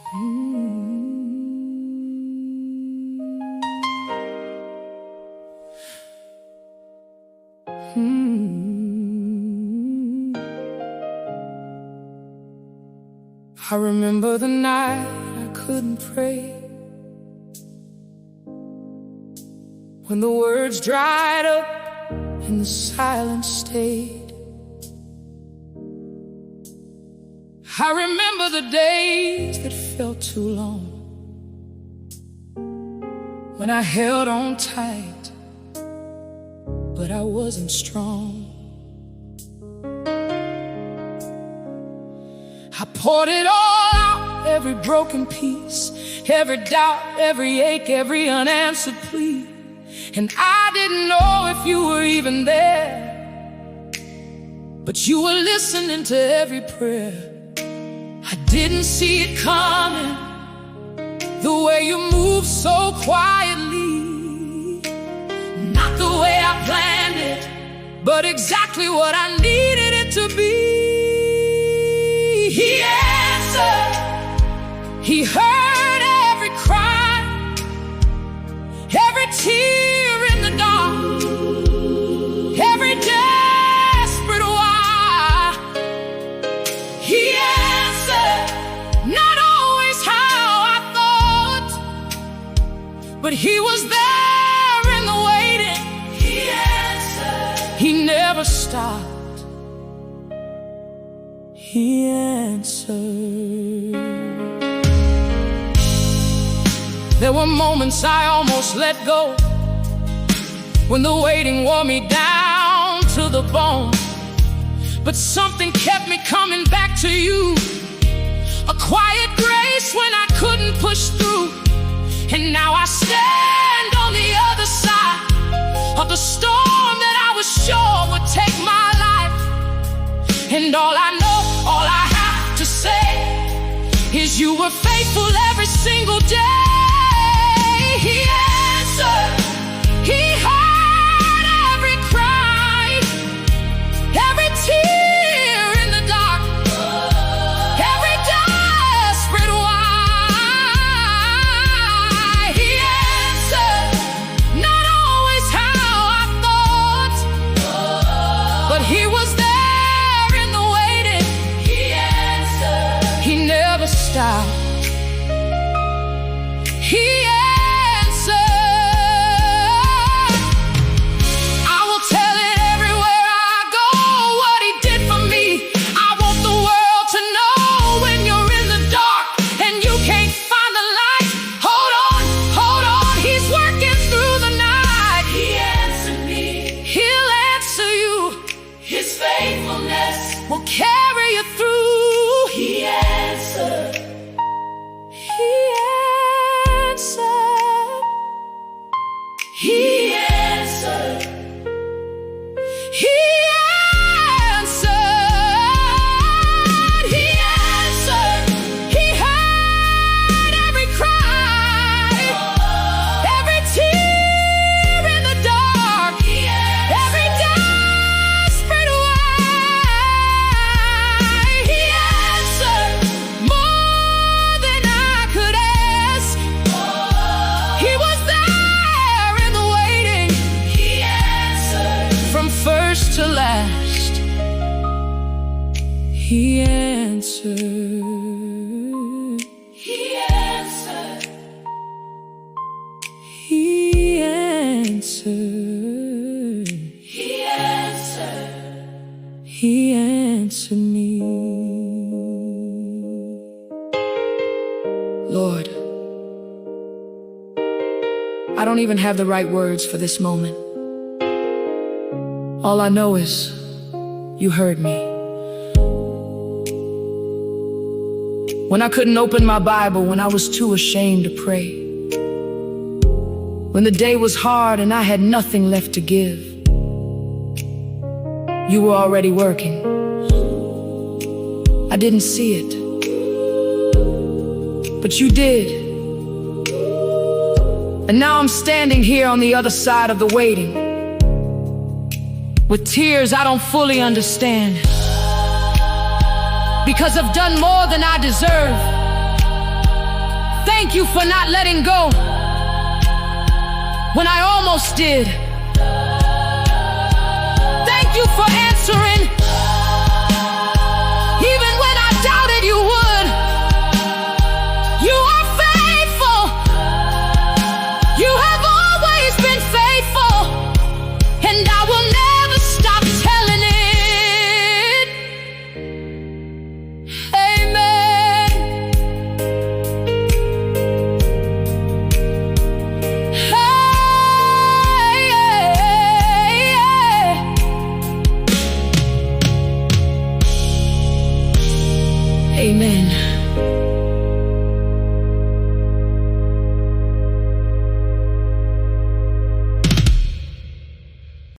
I remember the night I couldn't pray, when the words dried up and the silence stayed. I remember the days that felt too long, when I held on tight, but I wasn't strong. I poured it all out, every broken piece, every doubt, every ache, every unanswered plea. And I didn't know if you were even there, but you were listening to every prayer. I didn't see it coming, the way you moved so quietly. Not the way I planned it, but exactly what I needed it to be. He answered, he heard every cry, every tear in the dark, every desperate why. He answered, not always how I thought, but he was there in the waiting. He answered, he never stopped. He answered. There were moments I almost let go, when the waiting wore me down to the bone. But something kept me coming back to you, a quiet grace when I couldn't push through. And now I stand on the other side of the storm that I was sure would take my life. And all I know, all I have to say is you were faithful every single day. He answered, he heard every cry, every tear in the dark, every desperate why. He answered, not always how I thought, but he was there. Stop. He answered. I will tell it everywhere I go, what he did for me. I want the world to know, when you're in the dark and you can't find the light, hold on, he's working through the night. He answered me. He'll answer you. His faithfulness will carry you through. He answered. He answered. He answered. He answered. He answered. He heard every cry, every tear in the dark, every desperate why. He answered more than I could ask. He was there in the waiting. He answered from first to last. He answered. He answered. He answered. He answered. He answered me. Lord, I don't even have the right words for this moment. All I know is you heard me. When I couldn't open my Bible, when I was too ashamed to pray, when the day was hard and I had nothing left to give, you were already working. I didn't see it, but you did. And now I'm standing here on the other side of the waiting, with tears I don't fully understand, because I've done more than I deserve. Thank you for not letting go when I almost did. Thank you for answering